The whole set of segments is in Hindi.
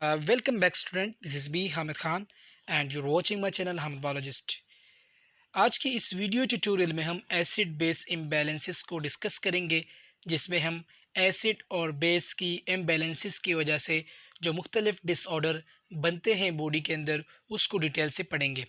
Welcome back student, this is B Hamid Khan and you're watching my channel Hamid Biologist। आज की इस वीडियो ट्यूटोरियल में हम एसिड बेस इम्बैलेंसेस को डिस्कस करेंगे, जिसमें हम एसिड और बेस की इम्बैलेंसेस की वजह से जो मुख्तलिफ डिसऑर्डर बनते हैं बॉडी के अंदर उसको डिटेल से पढ़ेंगे।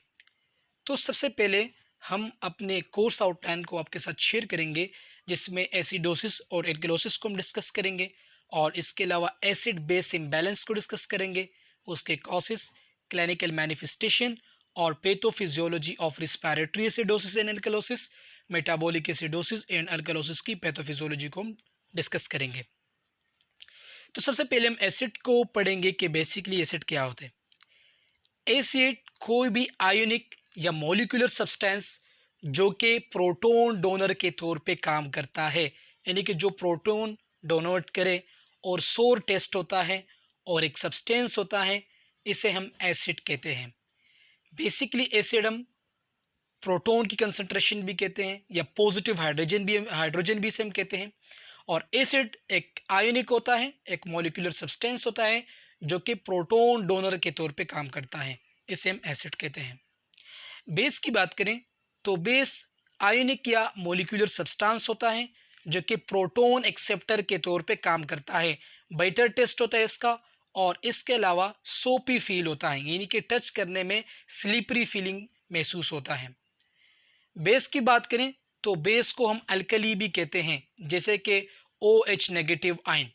तो सबसे पहले हम अपने कोर्स आउटलाइन को आपके साथ शेयर करेंगे, जिसमें एसिडोसिस और एल्कलोसिस को हम डिस्कस करेंगे और इसके अलावा एसिड बेस इम्बैलेंस को डिस्कस करेंगे, उसके कॉसेस, क्लिनिकल मैनिफेस्टेशन और pathophysiology of respiratory acidosis and alkalosis, metabolic acidosis and alkalosis की पैथोफिजियोलॉजी को हम डिस्कस करेंगे। तो सबसे पहले हम एसिड को पढ़ेंगे कि बेसिकली एसिड क्या होते हैं। एसिड कोई भी आयोनिक या मॉलिक्यूलर सब्सटेंस जो कि प्रोटॉन डोनर के तौर पे काम करता है, यानी कि जो प्रोटॉन डोनेट करे और सोर टेस्ट होता है और एक सब्सटेंस होता है, इसे हम एसिड कहते हैं। बेसिकली एसिड हम प्रोटॉन की कंसंट्रेशन भी कहते हैं या पॉजिटिव हाइड्रोजन भी इसे हम कहते हैं। और एसिड एक आयोनिक होता है, एक मॉलिक्यूलर सब्सटेंस होता है जो कि प्रोटॉन डोनर के तौर पे काम करता है, इसे हम एसिड कहते हैं। बेस की बात करें तो बेस आयोनिक या मॉलिक्यूलर सब्सटेंस होता है जो कि प्रोटॉन एक्सेप्टर के तौर पे काम करता है। बाइटर टेस्ट होता है इसका और इसके अलावा सोपी फील होता है, यानी कि टच करने में स्लिपरी फीलिंग महसूस होता है। बेस की बात करें तो बेस को हम अल्कली भी कहते हैं, जैसे कि OH नेगेटिव आयन।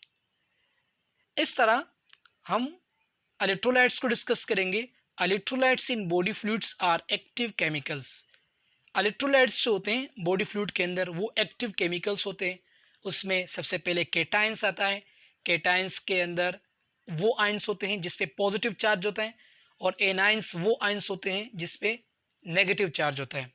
इस तरह हम इलेक्ट्रोलाइट्स को डिस्कस करेंगे। Electrolytes in body fluids are active chemicals. Electrolytes जो होते हैं बॉडी फ्लूइड के अंदर वो एक्टिव केमिकल्स होते हैं। उसमें सबसे पहले केटाइंस आता है। केटाइंस के अंदर वो आयंस होते हैं जिस पे पॉजिटिव चार्ज होता है और एनाइंस वो आयंस होते हैं जिस पे नेगेटिव चार्ज होता है।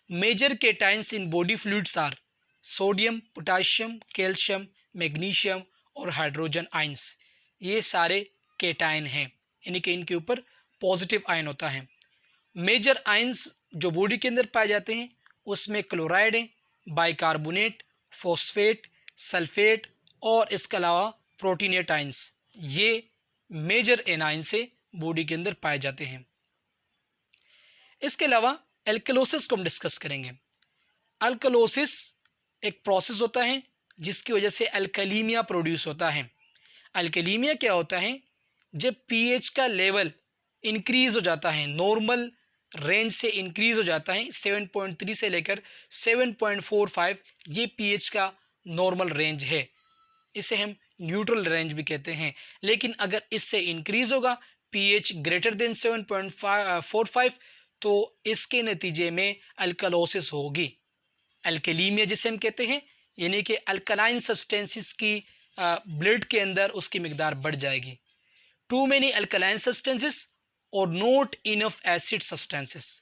Major cations in body fluids are sodium, potassium, calcium, magnesium और हाइड्रोजन आयंस। ये सारे केटाइन हैं, यानी कि इनके ऊपर पॉजिटिव आयन होता है। मेजर आयंस जो बॉडी के अंदर पाए जाते हैं उसमें क्लोराइड है, बाइकार्बोनेट, फॉस्फेट, सल्फेट और इसके अलावा प्रोटीनेट आयंस, ये मेजर एनाइन से बॉडी के अंदर पाए जाते हैं। इसके अलावा एल्कलोसिस को हम डिस्कस करेंगे। अल्कलोसिस एक प्रोसेस होता है जिसकी वजह से अल्कलीमिया प्रोड्यूस होता है। अल्कलीमिया क्या होता है? जब पीएच का लेवल इंक्रीज हो जाता है, नॉर्मल रेंज से इंक्रीज हो जाता है, 7.3 से लेकर 7.45 ये पीएच का नॉर्मल रेंज है, इसे हम न्यूट्रल रेंज भी कहते हैं। लेकिन अगर इससे इंक्रीज होगा पीएच ग्रेटर देन 7.45 तो इसके नतीजे में अल्कलोसिस होगी। अल्कलीमिया जिसे हम कहते हैं, यानी कि अल्कलाइन सब्सटेंसेस की ब्लड के अंदर उसकी मिकदार बढ़ जाएगी। टू मेनी अल्कलाइन सब्सटेंसेस और नॉट इनफ एसिड सब्सटेंसेस।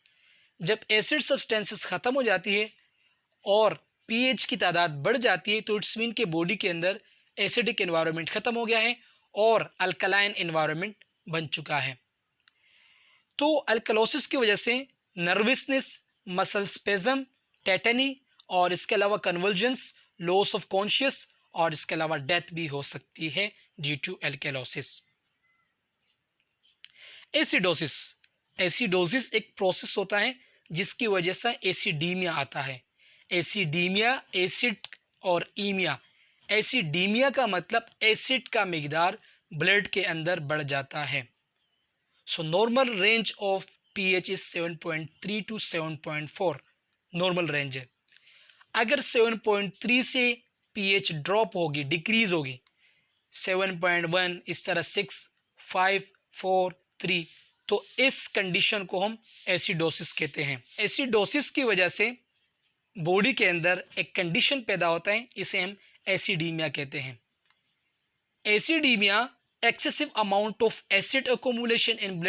जब एसिड सब्सटेंसेस ख़त्म हो जाती है और पीएच की तादाद बढ़ जाती है तो इट्स मीन के बॉडी के अंदर एसिडिक एनवायरनमेंट ख़त्म हो गया है और अल्कलाइन एनवायरनमेंट बन चुका है। तो अल्कलोसिस की वजह से नर्वसनेस, मसल स्पेज़म, टेटनी और इसके अलावा कन्वल्जन्स, लॉस ऑफ कॉन्शियस और इसके अलावा डेथ भी हो सकती है due to alkalosis. Acidosis. Acidosis एक प्रोसेस होता है जिसकी वजह से एसिडीमिया आता है। एसिडीमिया, एसिड और ईमिया। एसिडीमिया का मतलब एसिड का मिकदार ब्लड के अंदर बढ़ जाता है। So normal range of pH is 7.3 to 7.4 normal range है। अगर 7.3 से पीएच ड्रॉप होगी, डिक्रीज होगी, 7.1 इस तरह 6, 5, 4, 3, तो इस कंडीशन को हम एसिडोसिस कहते हैं। एसिडोसिस की वजह से बॉडी के अंदर एक कंडीशन पैदा होता है, इसे हम एसिडीमिया कहते हैं। Acidemia excessive amount of acid accumulation in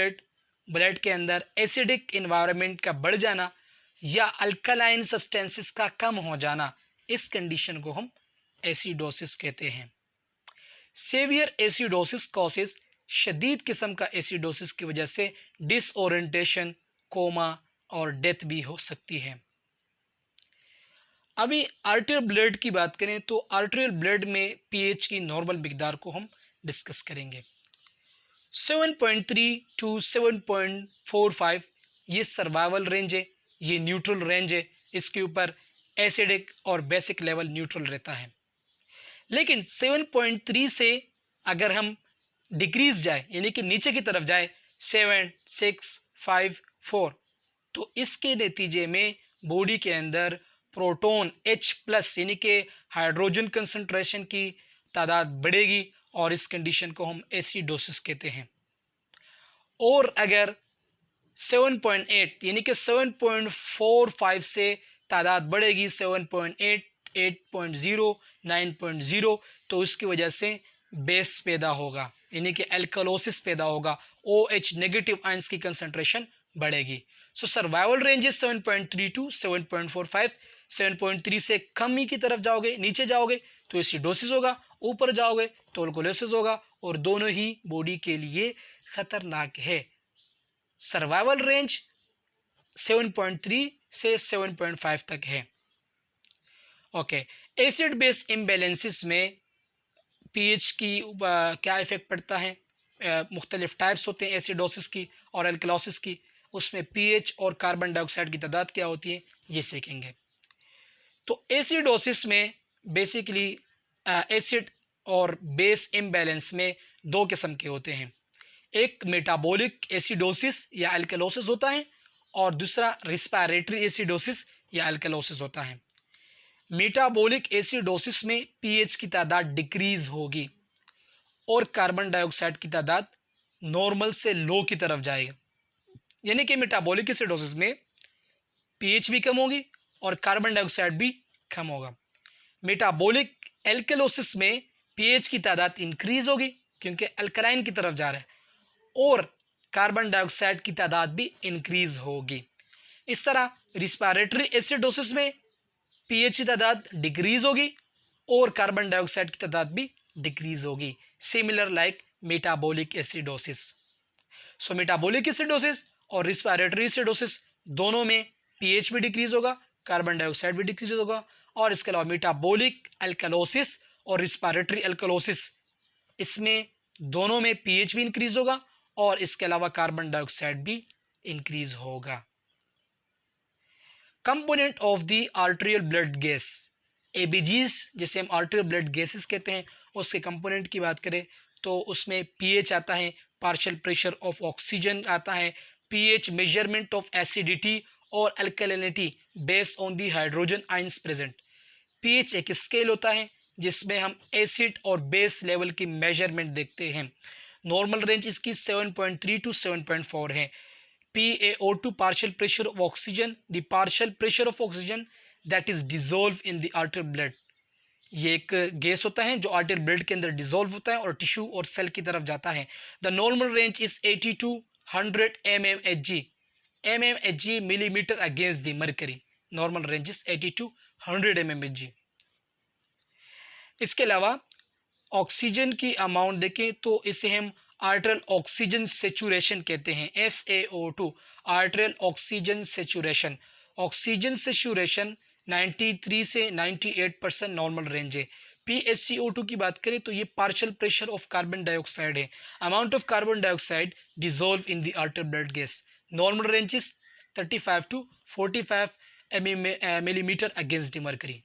blood के अंदर एसिडिक इन्वायरमेंट का बढ़ जाना या अल्कलाइन सब्सटेंसेस का कम हो जाना, इस कंडीशन को हम एसिडोसिस कहते हैं। सेवियर एसिडोसिस कॉसेस, शदीद किस्म का एसिडोसिस की वजह से डिसओरिएंटेशन, कोमा और डेथ भी हो सकती है। अभी आर्टेरियल ब्लड की बात करें तो आर्टेरियल ब्लड में पीएच की नॉर्मल मिकदार को हम डिस्कस करेंगे। 7.3 टू 7.45 ये सर्वाइवल रेंज है, ये न्यूट्रल रेंज है, इसके ऊपर एसिडिक और बेसिक लेवल न्यूट्रल रहता है। लेकिन 7.3 से अगर हम डिक्रीज जाए यानी कि नीचे की तरफ जाए 7, 6, 5, 4 तो इसके नतीजे में बॉडी के अंदर प्रोटॉन H+ यानी कि हाइड्रोजन कंसंट्रेशन की तादाद बढ़ेगी और इस कंडीशन को हम एसिडोसिस कहते हैं। और अगर 7.8 यानी कि 7.45 से तादाद बढ़ेगी 7.8, 8.0, 9.0 तो उसकी वजह से बेस पैदा होगा यानी कि एल्कलोसिस पैदा होगा, OH नेगेटिव आयंस की कंसंट्रेशन बढ़ेगी। सो सर्वाइवल रेंज है 7.3 टू 7.45। 7.3 से कम ही की तरफ जाओगे, नीचे जाओगे तो एसिडोसिस होगा, ऊपर जाओगे तो एल्कलोसिस होगा और दोनों ही बॉडी के लिए खतरनाक है। सर्वाइवल रेंज 7.3 से 7.5 तक है। ओके, एसिड बेस इम्बैलेंसिस में पीएच की क्या इफ़ेक्ट पड़ता है? मुख्तलिफ टाइप्स होते हैं एसिडोसिस की और एल्कलोसिस की, उसमें पीएच और कार्बन डाइऑक्साइड की तादाद क्या होती है ये सीखेंगे। तो एसिडोसिस में बेसिकली एसिड और बेस इम्बैलेंस में दो किस्म के होते हैं, एक मेटाबॉलिक एसिडोसिस या एल्कलोसिस होता है और दूसरा रिस्पायरेटरी एसिडोसिस या एल्कलोसिस होता है। मेटाबॉलिक एसिडोसिस में पीएच की तादाद डिक्रीज होगी और कार्बन डाइऑक्साइड की तादाद नॉर्मल से लो की तरफ जाएगा, यानी कि मेटाबॉलिक एसिडोसिस में पीएच भी कम होगी और कार्बन डाइऑक्साइड भी कम होगा। मेटाबॉलिक एल्कलोसिस में पीएच की तादाद इंक्रीज होगी क्योंकि अल्कलाइन की तरफ जा रहा है और कार्बन डाइऑक्साइड की तादाद भी इंक्रीज होगी। इस तरह रिस्पायरेटरी एसिडोसिस में पीएच की तादाद डिक्रीज होगी और कार्बन डाइऑक्साइड की तादाद भी डिक्रीज होगी, सिमिलर लाइक मेटाबॉलिक एसिडोसिस। सो मेटाबॉलिक एसिडोसिस और रिस्पायरेटरी एसिडोसिस दोनों में पीएच भी डिक्रीज होगा, कार्बन डाइऑक्साइड भी डिक्रीज होगा और इसके अलावा मेटाबॉलिक एल्कलोसिस और रिस्पायरेटरी एल्कलोसिस इसमें दोनों में पीएच भी इंक्रीज होगा और इसके अलावा कार्बन डाइऑक्साइड भी इंक्रीज होगा। Component of the arterial blood gas, ABGs जिसे हम आर्टेरियल ब्लड गैसेस कहते हैं, उसके कंपोनेंट की बात करें तो उसमें पीएच आता है, पार्शियल प्रेशर ऑफ ऑक्सीजन आता है, पीएच मेजरमेंट ऑफ एसिडिटी और alkalinity based on the hydrogen ions present. PH एक स्केल होता है जिसमें हम एसिड और बेस लेवल की मेजरमेंट देखते हैं। नॉर्मल रेंज इसकी 7.3 टू 7.4 है। PaO2 partial pressure of oxygen, the partial pressure of oxygen that is dissolved in the arterial blood, ये एक गैस होता है जो आर्टेरियल ब्लड के अंदर डिजोल्व होता है और टिश्यू और सेल की तरफ जाता है। The normal range is 80 to 100 mmHg millimeter against the mercury. Normal range is 80 to 100 mmHg। इसके अलावा ऑक्सीजन की अमाउंट देखें तो इसे हम आर्टेरियल ऑक्सीजन सेचुरेशन कहते हैं, SaO2, arterial oxygen saturation. Oxygen saturation 93 से 98% नॉर्मल रेंज है। PaCO2 की बात करें तो ये partial pressure of carbon dioxide है, amount of carbon dioxide dissolve in the arterial blood gas. Normal range is 35 to 45 millimetre against the mercury.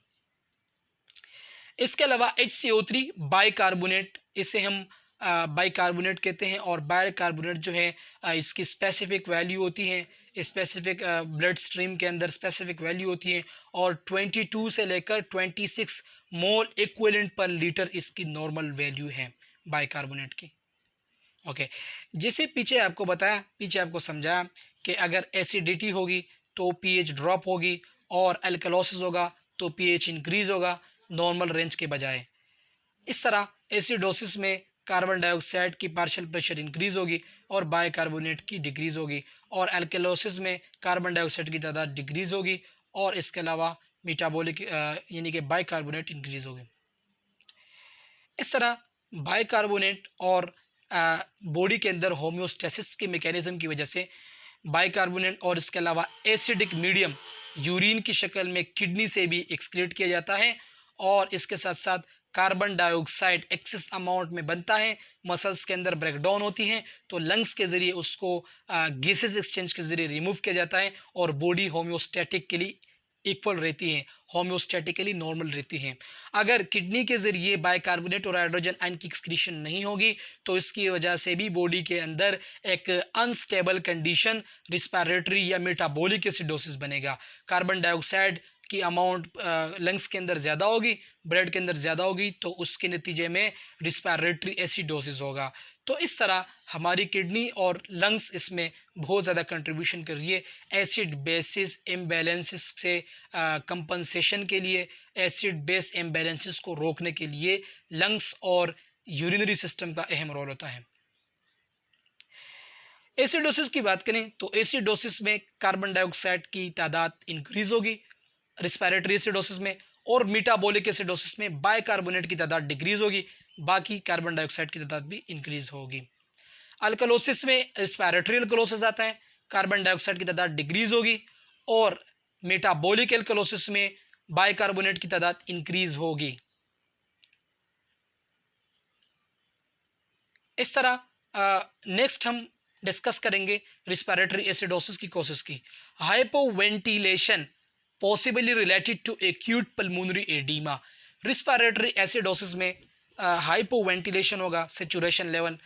इसके अलावा HCO3 बाइकार्बोनेट, इसे हम बाइकार्बोनेट कहते हैं और बाइकार्बोनेट जो है इसकी स्पेसिफिक वैल्यू होती है, स्पेसिफिक ब्लड स्ट्रीम के अंदर स्पेसिफिक वैल्यू होती है और 22 से लेकर 26 मोल इक्विवेलेंट पर लीटर इसकी नॉर्मल वैल्यू है बाइकार्बोनेट की। ओके, जैसे पीछे आपको बताया, पीछे आपको समझाया कि अगर एसिडिटी होगी तो पीएच ड्रॉप होगी और एल्कलोसिस होगा तो पीएच इंक्रीज होगा नॉर्मल रेंज के बजाय। इस तरह एसिडोसिस में कार्बन डाइऑक्साइड की पार्शियल प्रेशर इंक्रीज होगी और बाइकार्बोनेट की डिक्रीज होगी और एल्कलोसिस में कार्बन डाइऑक्साइड की तादाद डिक्रीज होगी और इसके अलावा मेटाबॉलिक यानी कि बाइकार्बोनेट इंक्रीज होगी। इस तरह बाइकार्बोनेट और बॉडी के अंदर होम्योस्टेसिस के मैकेनिज्म की वजह से बाइकार्बोनेट और इसके अलावा एसिडिक मीडियम यूरिन की शक्ल में किडनी से भी एक्सक्रीट किया जाता है और इसके साथ साथ कार्बन डाइऑक्साइड एक्सेस अमाउंट में बनता है, मसल्स के अंदर ब्रेकडाउन होती हैं, तो लंग्स के ज़रिए उसको गैसेस एक्सचेंज के ज़रिए रिमूव किया जाता है और बॉडी होम्योस्टैटिकली इक्वल रहती है, होम्योस्टैटिकली नॉर्मल रहती हैं। अगर किडनी के ज़रिए बाइकार्बोनेट और हाइड्रोजन आयन की एक्सक्रीशन नहीं होगी तो इसकी वजह से भी बॉडी के अंदर एक अनस्टेबल कंडीशन, रिस्पायरेटरी या मेटाबॉलिक एसिडोसिस बनेगा। कार्बन डाइऑक्साइड की अमाउंट लंग्स के अंदर ज़्यादा होगी, ब्लड के अंदर ज़्यादा होगी, तो उसके नतीजे में रिस्पायरेटरी एसिडोसिस होगा। तो इस तरह हमारी किडनी और लंग्स इसमें बहुत ज़्यादा कंट्रीब्यूशन कर रही है एसिड बेसिस इम्बैलेंसेस से कंपनसेशन के लिए, एसिड बेस इम्बैलेंसेस को रोकने के लिए लंग्स और यूरिनरी सिस्टम का अहम रोल होता है। एसिडोसिस की बात करें तो एसिडोसिस में कार्बन डाइऑक्साइड की तादाद इंक्रीज होगी रिस्पायरेटरी एसिडोसिस में, और मेटाबॉलिक एसिडोसिस में बाइकार्बोनेट की तादाद डिक्रीज होगी, बाकी कार्बन डाइऑक्साइड की तादाद भी इंक्रीज होगी। अल्कलोसिस में रिस्पायरेटरी अल्कलोसिस आता है, कार्बन डाइऑक्साइड की तादाद डिक्रीज होगी, और मेटाबॉलिक अल्कलोसिस में बाइकार्बोनेट की तादाद इंक्रीज होगी। इस तरह नेक्स्ट हम डिस्कस करेंगे रिस्पायरेटरी एसिडोसिस की कोशिश की। Hypoventilation possibly related to acute pulmonary edema. Respiratory acidosis में हाइपोवेंटिलेशन होगा, सेचुरेशन लेवल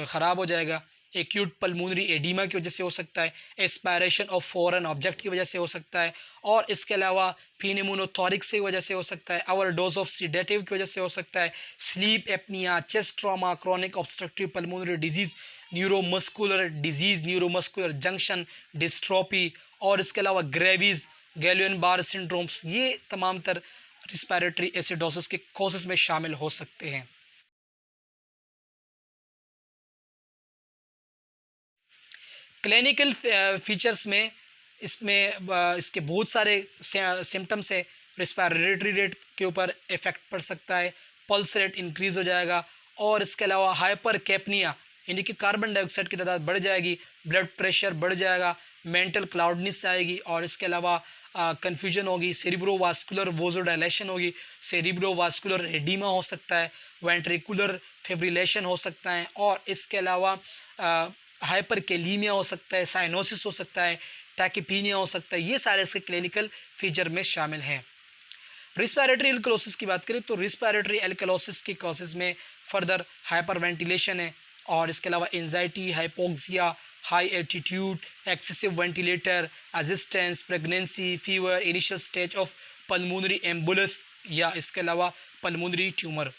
ख़राब हो जाएगा, एक्यूट पल्मोनरी एडीमा की वजह से हो सकता है, एस्पायरेशन ऑफ फॉरेन ऑब्जेक्ट की वजह से हो सकता है, और इसके अलावा फिनेमोनोथोरिक्स की वजह से हो सकता है, ओवर डोज ऑफ सीडेटिव की वजह से हो सकता है, sleep apnoea, chest trauma, chronic obstructive pulmonary disease, neuromuscular disease, neuromuscular junction dystrophy, और इसके अलावा ग्रेविस, गैलियन बार सिंड्रोम्स, ये तमाम तर रिस्पायरेटरी एसिडोसिस के कॉजेज़ में शामिल हो सकते हैं। क्लिनिकल फीचर्स में इसमें इसके बहुत सारे सिम्टम्स है। रिस्पायरेटरी रेट के ऊपर इफ़ेक्ट पड़ सकता है, पल्स रेट इंक्रीज़ हो जाएगा, और इसके अलावा हाइपर कैपनिया यानी कि कार्बन डाइऑक्साइड की तादाद बढ़ जाएगी, ब्लड प्रेशर बढ़ जाएगा, मेंटल क्लाउडनेस आएगी, और इसके अलावा कन्फ्यूजन होगी, सेरिब्रोवास्कुलर वोजोडाइलेशन होगी, सेरिब्रोवास्कुलर एडीमा हो सकता है, वेंट्रिकुलर फिब्रिलेशन हो सकता है, और इसके अलावा हाइपरकेलीमिया हो सकता है, साइनोसिस हो सकता है, टैकिपीनिया हो सकता है। ये सारे इसके क्लिनिकल फीचर में शामिल हैं। रिस्पायरेटरी एल्कलोसिस की बात करें तो रिस्पायरेटरी एल्कलोसिस की कॉजेज में फर्दर हाइपरवेंटिलेशन है, और इसके अलावा anxiety, hypoxia, high altitude, excessive ventilator assistance, pregnancy, fever, initial stage of pulmonary एम्बुलस, या इसके अलावा पल्मोनरी ट्यूमर।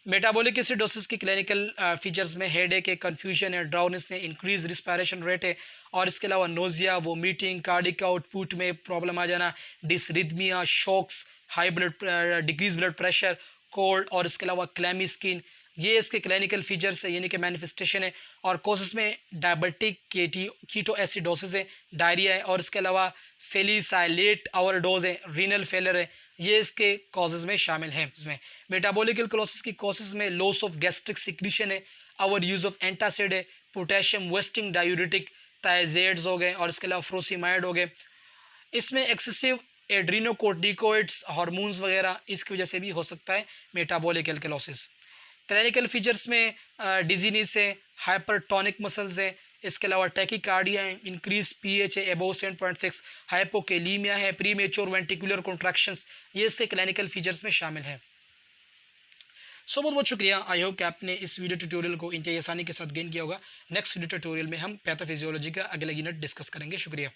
मेटाबॉलिक एसिडोसिस की क्लिनिकल फीचर्स में हेडेक है, कन्फ्यूजन है, ड्राउनेस है, इंक्रीज रिस्पायरेशन रेट है, और इसके अलावा नोजिया, वोमिटिंग, कार्डिक आउटपुट में प्रॉब्लम आ जाना, dysrhythmia, shocks, high blood decrease blood pressure, cold, और इसके अलावा क्लैमी स्किन, ये इसके क्लिनिकल फीचर्स है यानी कि मैनिफेस्टेशन है। और कोसिस में डायबिटिक कीटो एसिडोसिस है, डायरिया है, और इसके अलावा सेलिसाइलेट ओवरडोज है, रीनल फेलर है, ये इसके कॉजेज़ में शामिल हैं। इसमें मेटाबॉलिक एल्कलोसिस की कॉजेज़ में लॉस ऑफ गैस्ट्रिक सिक्रीशन है, ओवर यूज़ ऑफ एंटासिड है, पोटेशियम वेस्टिंग डायूरेटिक, थायज़ाइड्स हो गए, और इसके अलावा फ्रोसिमाइड हो गए। इसमें एक्सेसिव एड्रीनोकोर्टिकोइड्स हार्मोन्स वगैरह इसकी वजह से भी हो सकता है मेटाबॉलिक एल्कलोसिस। क्लिनिकल फीचर्स में डिजीनेस है, हाइपरटोनिक मसल्स है, इसके अलावा टैकीकार्डिया है, इंक्रीज पीएच है अबव 7.6, हाइपोकेलीमिया है, प्रीमेच्योर वेंट्रिकुलर कॉन्ट्रैक्शंस, ये इसके क्लिनिकल फीचर्स में शामिल हैं। बहुत बहुत शुक्रिया। आई होप कि आपने इस वीडियो ट्यूटोरियल को इंतहाई आसानी के साथ गेन किया होगा। नेक्स्ट वीडियो ट्यूटोरियल में हम पैथोफिजियोलॉजी का अगला यूनिट डिस्कस करेंगे। शुक्रिया।